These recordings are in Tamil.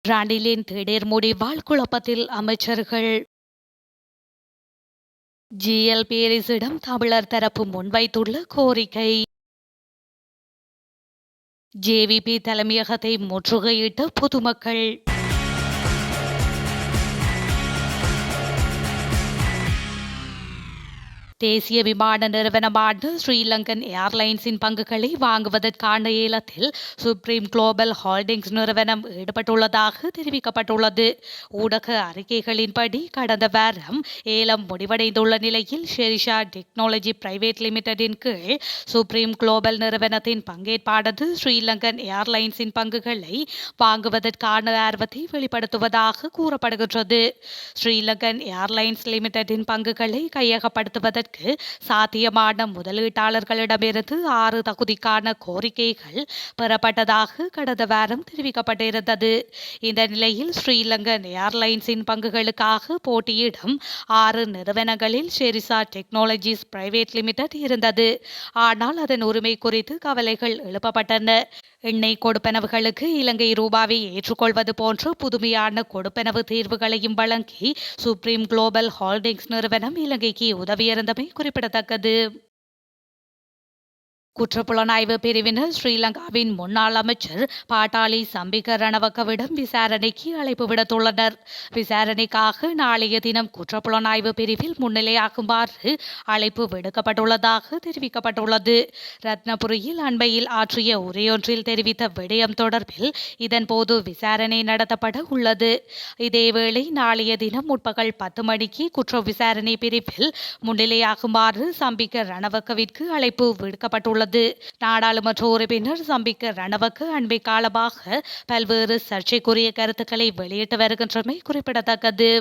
ரணிலின் திடீர் முடிவால் குழப்பத்தில் அமைச்சர்கள். ஜிஎல் பீரிஸிடம் தமிழர் தரப்பு முன்வைத்துள்ள கோரிக்கை. ஜேவிபி தலைமையகத்தை முற்றுகையிட்ட பொதுமக்கள். தேசிய விமான நிறுவனமான ஸ்ரீலங்கன் ஏர்லைன்ஸின் பங்குகளை வாங்குவதற்கான ஏலத்தில் சுப்ரீம் குளோபல் ஹோல்டிங்ஸ் நிறுவனம் ஈடுபட்டுள்ளதாக தெரிவிக்கப்பட்டுள்ளது. ஊடக அறிக்கைகளின்படி கடந்த வாரம் ஏலம் முடிவடைந்துள்ள நிலையில் ஷெரிஷா டெக்னாலஜி பிரைவேட் லிமிடெடின் கீழ் சுப்ரீம் குளோபல் நிறுவனத்தின் பங்கேற்பானது ஸ்ரீலங்கன் ஏர்லைன்ஸின் பங்குகளை வாங்குவதற்கான ஆர்வத்தை வெளிப்படுத்துவதாக கூறப்படுகின்றது. ஸ்ரீலங்கன் ஏர்லைன்ஸ் லிமிடெடின் பங்குகளை கையகப்படுத்துவதற்கு சாத்தியமான முதலீட்டாளர்களிடமிருந்து 6 தகுதிக்கான கோரிக்கைகள் பெறப்பட்டதாக கடந்த வாரம் தெரிவிக்கப்பட்டிருந்தது. இந்த நிலையில் ஸ்ரீலங்கன் ஏர்லைன்ஸின் பங்குகளுக்காக போட்டியிடும் 6 நிறுவனங்களில் ஷெரிஷா டெக்னாலஜிஸ் பிரைவேட் லிமிடெட் இருந்தது. ஆனால் அதன் உரிமை குறித்து கவலைகள் எழுப்பப்பட்டன. எண்ணெய் கொடுப்பனவுகளுக்கு இலங்கை ரூபாவை ஏற்றுக்கொள்வது போன்ற புதுமையான கொடுப்பனவு தீர்வுகளையும் வழங்கி சுப்ரீம் குளோபல் ஹோல்டிங்ஸ் நிறுவனம் இலங்கைக்கு உதவியிருந்தமை குறிப்பிடத்தக்கது. குற்றப்புலனாய்வு பிரிவினர் ஸ்ரீலங்காவின் முன்னாள் அமைச்சர் பாட்டாளி சம்பிக்க ரணவக்கவிடம் விசாரணைக்கு அழைப்பு விடுத்துள்ளனர். விசாரணைக்காக நாளைய தினம் குற்றப்புலனாய்வு பிரிவில் முன்னிலையாகுமாறு அழைப்பு விடுக்கப்பட்டுள்ளதாக தெரிவிக்கப்பட்டுள்ளது. ரத்னபுரியில் அண்மையில் ஆற்றிய உரையொன்றில் தெரிவித்த விடயம் தொடர்பில் இதன்போது விசாரணை நடத்தப்பட உள்ளது. இதேவேளை நாளைய தினம் முற்பகல் 10 மணிக்கு குற்ற விசாரணை பிரிவில் முன்னிலையாகுமாறு சம்பிக்க ரணவக்கவிற்கு அழைப்பு விடுக்கப்பட்டுள்ளது. நாடாளுமன்ற உறுப்பினர் சம்பிக்க ரணவக்க அண்மை காலமாக பல்வேறு சர்ச்சைக்குரிய கருத்துக்களை வெளியிட்டு வருகின்றமை குறிப்பிடத்தக்கது.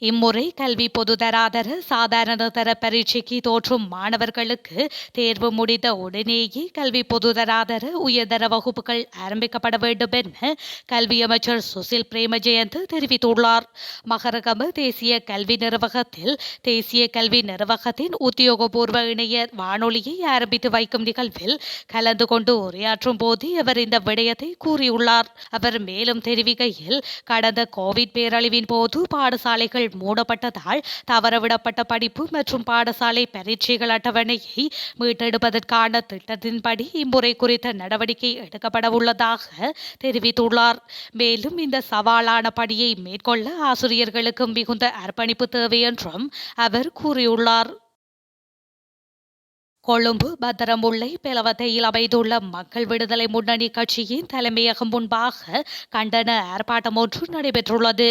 இம்முறை கல்வி பொதுதராதர சாதாரண தர பரீட்சைக்கு தோற்றும் மாணவர்களுக்கு தேர்வு முடிந்த உடனேயே கல்வி பொதுதராதர உயர்தர வகுப்புகள் ஆரம்பிக்கப்பட வேண்டும் என கல்வி அமைச்சர் சுசில் பிரேமஜயந்த் தெரிவித்துள்ளார். மகரகம தேசிய கல்வி நிர்வாகத்தில் தேசிய கல்வி நிர்வாகத்தின் உத்தியோகபூர்வ இணைய வானொலியை ஆரம்பித்து வைக்கும் நிகழ்வில் கலந்து கொண்டு உரையாற்றும் போது அவர் இந்த விடயத்தை கூறியுள்ளார். அவர் மேலும் தெரிவிக்கையில், கடந்த கோவிட் பேரழிவின் போது பாடசாலைகள் மூடப்பட்டதால் தவறவிடப்பட்ட படிப்பு மற்றும் பாடசாலை பரீட்சைகள் அட்டவணையை மீட்டெடுப்பதற்கான திட்டத்தின்படி இம்முறை குறித்த நடவடிக்கை எடுக்கப்பட உள்ளதாக தெரிவித்துள்ளார். மேலும் இந்த சவாலான பணியை மேற்கொள்ள ஆசிரியர்களுக்கு மிகுந்த அர்ப்பணிப்பு தேவை என்றும் அவர் கூறியுள்ளார். கொழும்பு பத்திரமுல்லை பெலவத்தையில் அமைந்துள்ள மக்கள் விடுதலை முன்னணி கட்சியின் தலைமையகம் முன்பாக கண்டன ஆர்ப்பாட்டம் ஒன்று நடைபெற்றுள்ளது.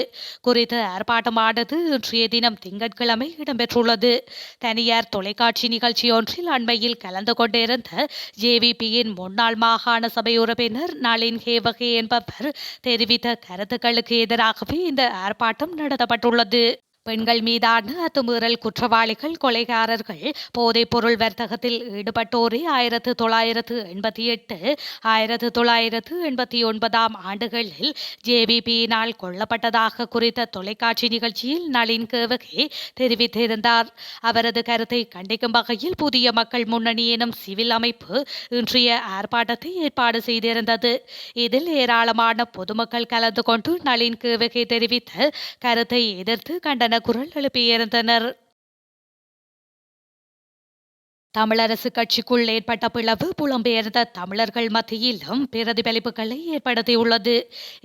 குறித்த ஆர்ப்பாட்டமானது இன்றைய தினம் திங்கட்கிழமை இடம்பெற்றுள்ளது. தனியார் தொலைக்காட்சி நிகழ்ச்சி ஒன்றில் அண்மையில் கலந்து கொண்டிருந்த ஜேவிபியின் முன்னாள் மாகாண சபை உறுப்பினர் நளின் ஹேவகே என்பவர் தெரிவித்த கருத்துக்களுக்கு எதிராகவே இந்த ஆர்ப்பாட்டம் நடத்தப்பட்டுள்ளது. பெண்கள் மீதான அத்துமீறல் குற்றவாளிகள் கொலைகாரர்கள் போதைப் பொருள் வர்த்தகத்தில் ஈடுபட்டோரே 1988 1989 ஆண்டுகளில் ஜேவிபியினால் கொல்லப்பட்டதாக குறித்த தொலைக்காட்சி நிகழ்ச்சியில் நளின் கேவகே தெரிவித்திருந்தார். அவரது கருத்தை கண்டிக்கும் வகையில் புதிய மக்கள் முன்னணி எனும் சிவில் அமைப்பு இன்றைய ஆர்ப்பாட்டத்தை ஏற்பாடு செய்திருந்தது. இதில் ஏராளமான பொதுமக்கள் கலந்து கொண்டு நளின் கேவகே தெரிவித்த கருத்தை எதிர்த்து கண்டன குரல் எழுப்பியிருந்தனர். தமிழரசு கட்சிக்குள் ஏற்பட்ட பிளவு புலம்பெயர்ந்த தமிழர்கள் மத்தியிலும் பிரதிபலிப்புகளை ஏற்படுத்தியுள்ளது.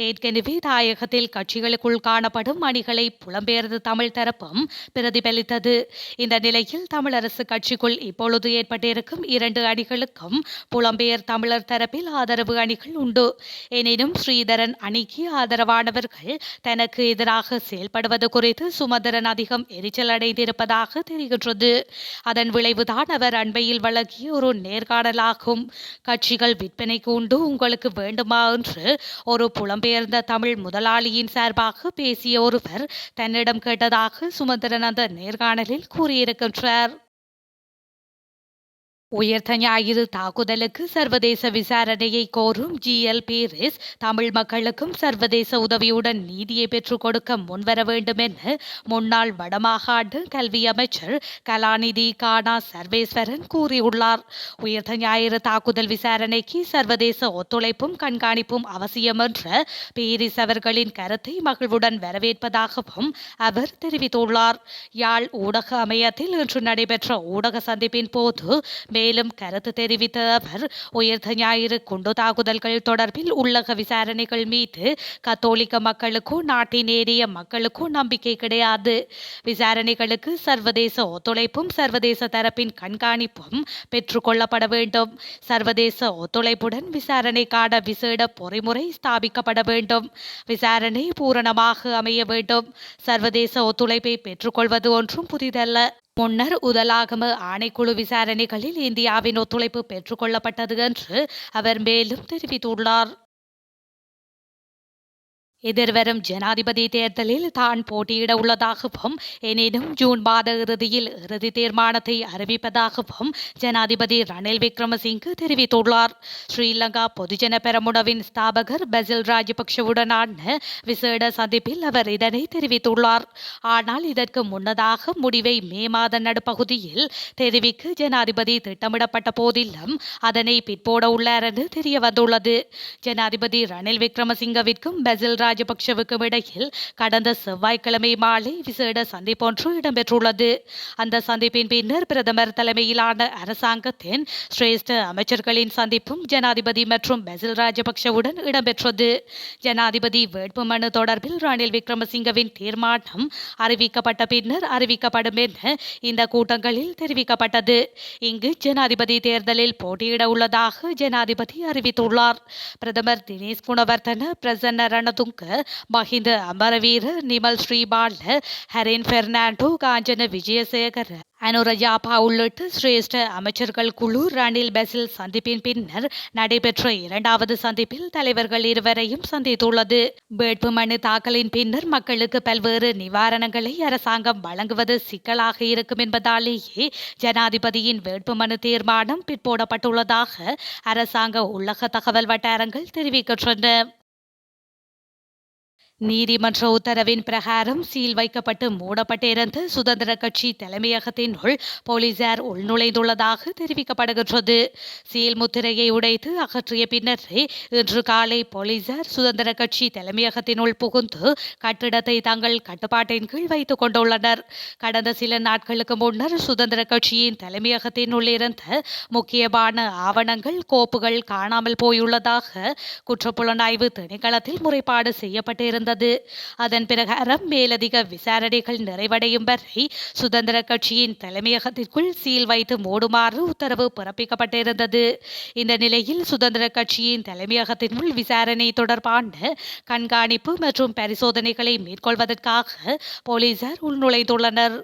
ஏற்கனவே தாயகத்தில் கட்சிகளுக்குள் காணப்படும் அணிகளை புலம்பெயர்ந்த தமிழ் தரப்பும் பிரதிபலித்தது. இந்த நிலையில் தமிழரசு கட்சிக்குள் இப்பொழுது ஏற்பட்டிருக்கும் 2 அணிகளுக்கும் புலம்பெயர் தமிழர் தரப்பில் ஆதரவு அணிகள் உண்டு. எனினும் ஸ்ரீதரன் அணிக்கு ஆதரவானவர்கள் தனக்கு எதிராக செயல்படுவது குறித்து சுமந்திரன் அதிகம் எரிச்சல் அடைந்திருப்பதாக தெரிகின்றது. அதன் விளைவுதான் அவர் அண்மையில் வழங்கிய ஒரு நேர்காணலாகும். கட்சிகள் விற்பனைக்கு உண்டு, உங்களுக்கு வேண்டுமா என்று ஒரு புலம்பெயர்ந்த தமிழ் முதலாளியின் சார்பாக பேசிய ஒருவர் தன்னிடம் கேட்டதாக சுமந்திரன் அந்த நேர்காணலில் கூறியிருக்கின்றார். உயிர்த்த ஞாயிறு தாக்குதலுக்கு சர்வதேச விசாரணையை கோரும் ஜிஎல் பீரிஸ் தமிழ் மக்களுக்கும் சர்வதேச உதவியுடன் நீதியை பெற்றுக் கொடுக்க முன்வர வேண்டும் என முன்னாள் வடமாகாண கல்வி அமைச்சர் கலாநிதி கானா சர்வேஸ்வரன் கூறியுள்ளார். உயிர்த்த ஞாயிறு தாக்குதல் விசாரணைக்கு சர்வதேச ஒத்துழைப்பும் கண்காணிப்பும் அவசியம் என்ற பீரிஸ் அவர்களின் கருத்தை மகிழ்வுடன் வரவேற்பதாகவும் அவர் தெரிவித்துள்ளார். யாழ் ஊடக அமையத்தில் இன்று நடைபெற்ற ஊடக சந்திப்பின் போது மேலும் கருத்து தெரிவித்த அவர் உயிர்த்த ஞாயிறு குண்டு தாக்குதல்கள் தொடர்பில் உள்ளக விசாரணைகள் மீது கத்தோலிக்க மக்களுக்கோ நாட்டின் ஏனைய மக்களுக்கோ நம்பிக்கை கிடையாது. விசாரணைகளுக்கு சர்வதேச ஒத்துழைப்பும் சர்வதேச தரப்பின் கண்காணிப்பும் பெற்றுக்கொள்ளப்பட வேண்டும். சர்வதேச ஒத்துழைப்புடன் விசாரணைக்கான விசேட பொறிமுறை ஸ்தாபிக்கப்பட வேண்டும். விசாரணை பூரணமாக அமைய வேண்டும். சர்வதேச ஒத்துழைப்பை பெற்றுக்கொள்வது ஒன்றும் புதிதல்ல. முன்னர் உதலாகம ஆணைக்குழு விசாரணைகளில் இந்தியாவின் ஒத்துழைப்பு பெற்றுக் கொள்ளப்பட்டது என்று அவர் மேலும் தெரிவித்துள்ளார். எதிர்வரும் ஜனாதிபதி தேர்தலில் தான் போட்டியிட உள்ளதாகவும் எனினும் ஜூன் மாத இறுதியில் இறுதி தீர்மானத்தை அறிவிப்பதாகவும் ஜனாதிபதி ரணில் விக்ரமசிங்கே தெரிவித்துள்ளார். ஸ்ரீலங்கா பொதுஜன பெரமுனவின் ஸ்தாபகர் பசில் ராஜபக்ஷவுடனான விசேட சந்திப்பில் அவர் இதனை தெரிவித்துள்ளார். ஆனால் இதற்கு முன்னதாக முடிவை மே மாத நடுப்பகுதியில் தெரிவிக்க ஜனாதிபதி திட்டமிடப்பட்ட போதிலும் அதனை பிற்போட உள்ளார் என்று தெரிய வந்துள்ளது. ஜனாதிபதி ரணில் விக்ரமசிங்கவிற்கும் பசில் ராஜபக்ஷவுக்கும் இடையில் கடந்த செவ்வாய்க்கிழமை மாலை விசேட சந்திப்பொன்று இடம்பெற்றுள்ளது. அந்த சந்திப்பின் பின்னர் பிரதமர் தலைமையிலான அரசாங்கத்தின் சிரேஷ்ட அமைச்சர்களின் சந்திப்பும் ஜனாதிபதி மற்றும் பசில் ராஜபக்ஷவுடன் இடம்பெற்றது. ஜனாதிபதி வேட்புமனு தொடர்பில் ரணில் விக்ரமசிங்கவின் தீர்மானம் அறிவிக்கப்பட்ட பின்னர் அறிவிக்கப்படும் என இந்த கூட்டங்களில் தெரிவிக்கப்பட்டது. இங்கு ஜனாதிபதி தேர்தலில் போட்டியிட உள்ளதாக ஜனாதிபதி அறிவித்துள்ளார். பிரதமர் தினேஷ் குணவர்தன, பிரசன்ன ரணதுங்க, மஹிந்த அமரவீர, நிமல் ஸ்ரீபால, ஹரின் பெர்னாண்டோ, காஞ்சன விஜயசேகர, அனுரஜாபா உள்ளிட்ட சிரேஷ்ட அமைச்சர்கள் குழு ரணில் பசில் சந்திப்பின் பின்னர் நடைபெற்ற இரண்டாவது சந்திப்பில் தலைவர்கள் இருவரையும் சந்தித்துள்ளது. வேட்புமனு தாக்கலின் பின்னர் மக்களுக்கு பல்வேறு நிவாரணங்களை அரசாங்கம் வழங்குவது சிக்கலாக இருக்கும் என்பதாலேயே ஜனாதிபதியின் வேட்புமனு தீர்மானம் பிற்போடப்பட்டுள்ளதாக அரசாங்க உள்ளக தகவல் வட்டாரங்கள் தெரிவிக்கின்றன. நீதிமன்ற உத்தரவின் பிரகாரம் சீல் வைக்கப்பட்டு மூடப்பட்டிருந்த சுதந்திர கட்சி தலைமையகத்தினுள் போலீசார் உள்நுழைந்துள்ளதாக தெரிவிக்கப்படுகின்றது. சீல் முத்திரையை உடைத்து அகற்றிய பின்னரே இன்று காலை போலீசார் சுதந்திர கட்சி தலைமையகத்தினுள் புகுந்து கட்டிடத்தை தங்கள் கட்டுப்பாட்டின் கீழ் வைத்துக் கொண்டுள்ளனர். கடந்த சில நாட்களுக்கு முன்னர் சுதந்திர கட்சியின் தலைமையகத்தினுள் இருந்த முக்கியமான ஆவணங்கள், கோப்புகள் காணாமல் போயுள்ளதாக குற்றப்புலனாய்வு திணைக்களத்தில் முறைப்பாடு செய்யப்பட்டிருந்தது. அதன் பிரகாரம் மேலதிக விசாரணைகள் நிறைவடையும் வரை சுதந்திர கட்சியின் தலைமையகத்திற்குள் சீல் வைத்து மூடுமாறு உத்தரவு பிறப்பிக்கப்பட்டிருந்தது. இந்த நிலையில் சுதந்திர கட்சியின் தலைமையகத்தினுள் விசாரணை தொடர்பான கண்காணிப்பு மற்றும் பரிசோதனைகளை மேற்கொள்வதற்காக போலீசார் உள்நுழைந்துள்ளனர்.